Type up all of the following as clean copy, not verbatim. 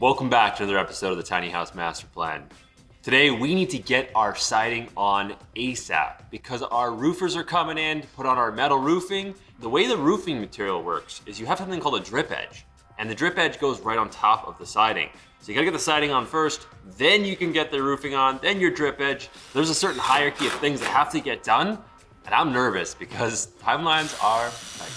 Welcome back to another episode of the Tiny House Master Plan. Today we need to get our siding on ASAP because our roofers are coming in to put on our metal roofing. The way the roofing material works is you have something called a drip edge, and the drip edge goes right on top of the siding. So you gotta get the siding on first, then you can get the roofing on, then your drip edge. There's a certain hierarchy of things that have to get done, and I'm nervous because timelines are tight.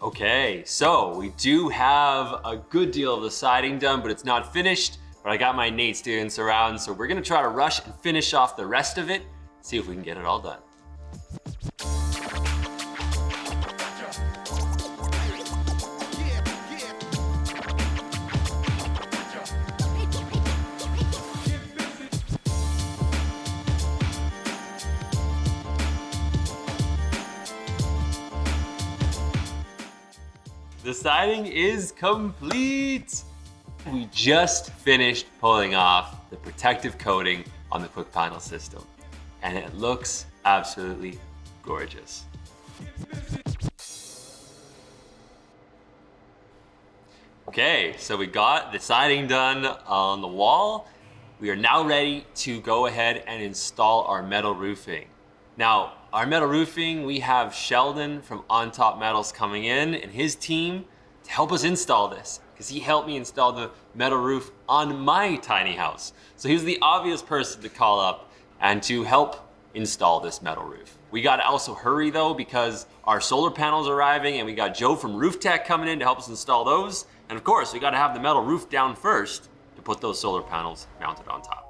Okay, so we do have a good deal of the siding done, but it's not finished. But I got my Nate students around, so we're gonna try to rush and finish off the rest of it, see if we can get it all done. The siding is complete. We just finished pulling off the protective coating on the Quickpanel system, and it looks absolutely gorgeous. Okay, so we got the siding done on the wall. We are now ready to go ahead and install our metal roofing. Now, our metal roofing, we have Sheldon from On Top Metals coming in and his team to help us install this because he helped me install the metal roof on my tiny house. So he was the obvious person to call up and to help install this metal roof. We got to also hurry though because our solar panels are arriving and we got Joe from Rooftech coming in to help us install those. And of course, we got to have the metal roof down first to put those solar panels mounted on top.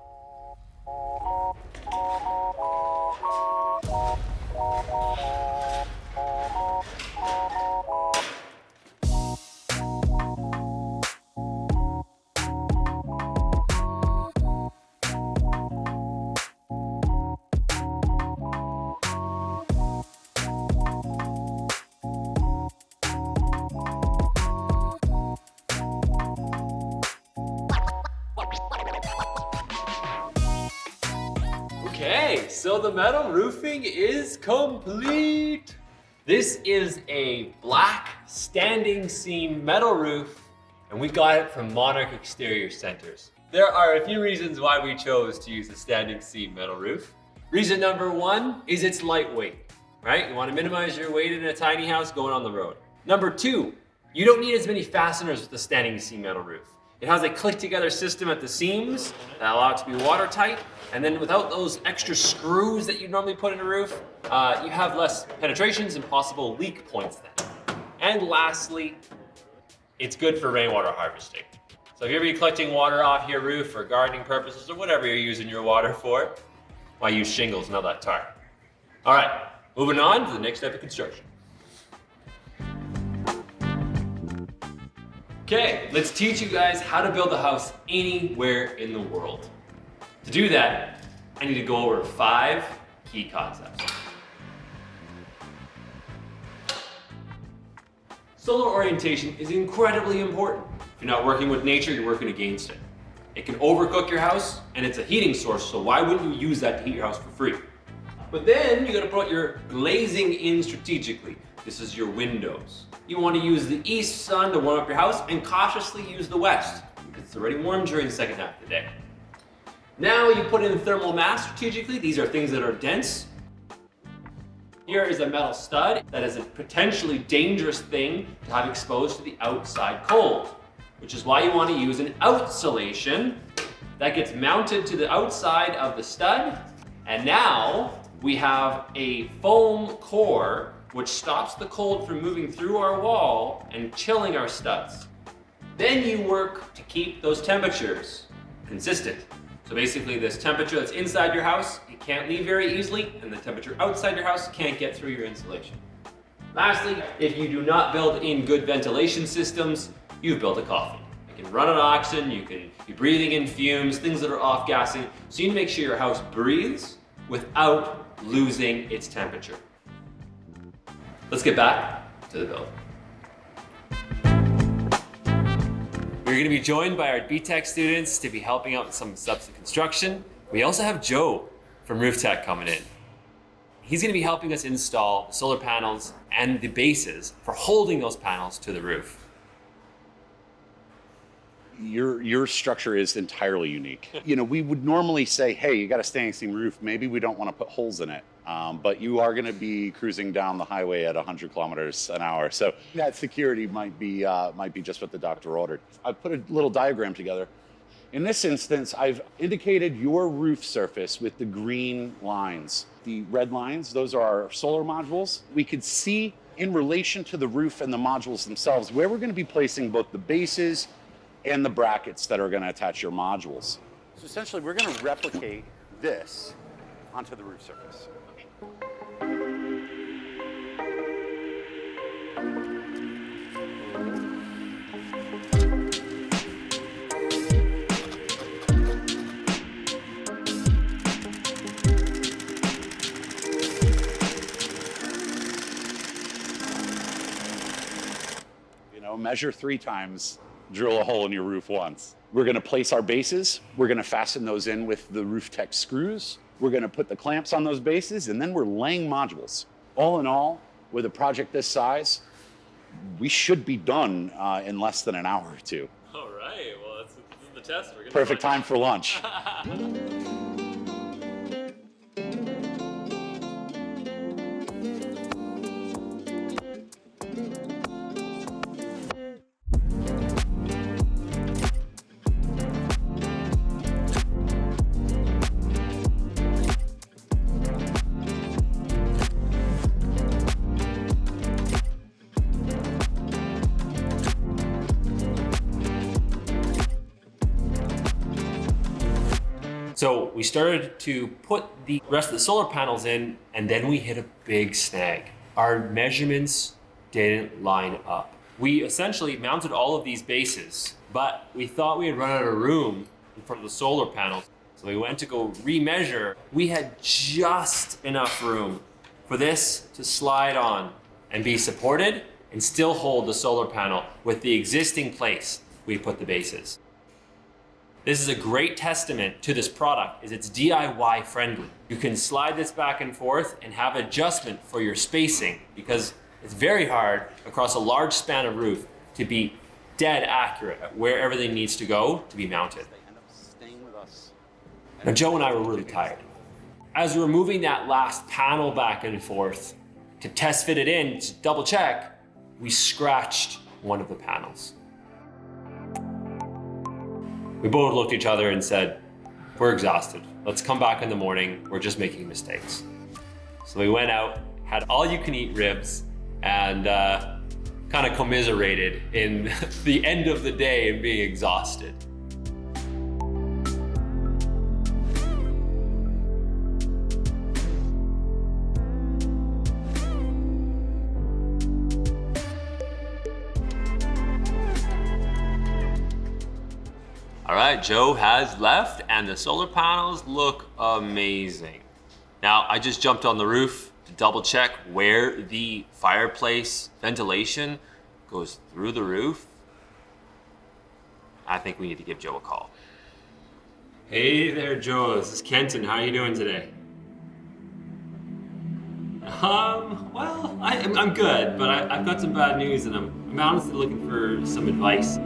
Okay, so the metal roofing is complete. This is a black standing seam metal roof, and we got it from Monarch Exterior Centers. There are a few reasons why we chose to use a standing seam metal roof. Reason number one is it's lightweight, right? You want to minimize your weight in a tiny house going on the road. Number two, you don't need as many fasteners with the standing seam metal roof. It has a click-together system at the seams that allow it to be watertight, and then without those extra screws that you normally put in a roof, you have less penetrations and possible leak points then. And lastly, it's good for rainwater harvesting. So if you're gonna be collecting water off your roof for gardening purposes or whatever you're using your water for, why use shingles, not that tar. All right, moving on to the next step of construction. Okay, let's teach you guys how to build a house anywhere in the world. To do that, I need to go over 5 key concepts. Solar orientation is incredibly important. If you're not working with nature, you're working against it. It can overcook your house, and it's a heating source, so why wouldn't you use that to heat your house for free? But then you gotta put your glazing in strategically. This is your windows. You want to use the east sun to warm up your house and cautiously use the west because it's already warm during the second half of the day. Now you put in thermal mass strategically. These are things that are dense. Here is a metal stud that is a potentially dangerous thing to have exposed to the outside cold, which is why you want to use an outsulation that gets mounted to the outside of the stud. And now we have a foam core which stops the cold from moving through our wall and chilling our studs. Then you work to keep those temperatures consistent. So basically this temperature that's inside your house, it can't leave very easily, and the temperature outside your house can't get through your insulation. Lastly, if you do not build in good ventilation systems, you've built a coffin. You can run on oxygen, you can be breathing in fumes, things that are off-gassing. So you need to make sure your house breathes without losing its temperature. Let's get back to the build. We're going to be joined by our BTech students to be helping out with some steps of construction. We also have Joe from Rooftech coming in. He's going to be helping us install the solar panels and the bases for holding those panels to the roof. Your structure is entirely unique. You know, we would normally say, hey, you got a standing seam roof. Maybe we don't want to put holes in it. But you are going to be cruising down the highway at 100 kilometers an hour. So that security might be just what the doctor ordered. I've put a little diagram together. In this instance, I've indicated your roof surface with the green lines. The red lines, those are our solar modules. We could see in relation to the roof and the modules themselves where we're going to be placing both the bases and the brackets that are going to attach your modules. So essentially, we're going to replicate this onto the roof surface. You know, measure 3 times. Drill a hole in your roof once. We're going to place our bases. We're going to fasten those in with the Rooftech screws. We're going to put the clamps on those bases, and then we're laying modules. All in all, with a project this size, we should be done in less than an hour or 2. All right, well, this is the test. We're gonna Perfect time for lunch. So we started to put the rest of the solar panels in, and then we hit a big snag. Our measurements didn't line up. We essentially mounted all of these bases, but we thought we had run out of room in front of the solar panels. So we went to go remeasure. We had just enough room for this to slide on and be supported and still hold the solar panel with the existing place we put the bases. This is a great testament to this product, is it's DIY friendly. You can slide this back and forth and have adjustment for your spacing, because it's very hard across a large span of roof to be dead accurate at where everything needs to go to be mounted. Now, Joe and I were really tired. As we were moving that last panel back and forth to test fit it in, to double check, we scratched one of the panels. We both looked at each other and said, we're exhausted. Let's come back in the morning. We're just making mistakes. So we went out, had all-you-can-eat ribs, and kind of commiserated in the end of the day and being exhausted. All right, Joe has left and the solar panels look amazing. Now, I just jumped on the roof to double check where the fireplace ventilation goes through the roof. I think we need to give Joe a call. Hey there, Joe. This is Kenton. How are you doing today? Well, I'm good, but I've got some bad news and I'm honestly looking for some advice.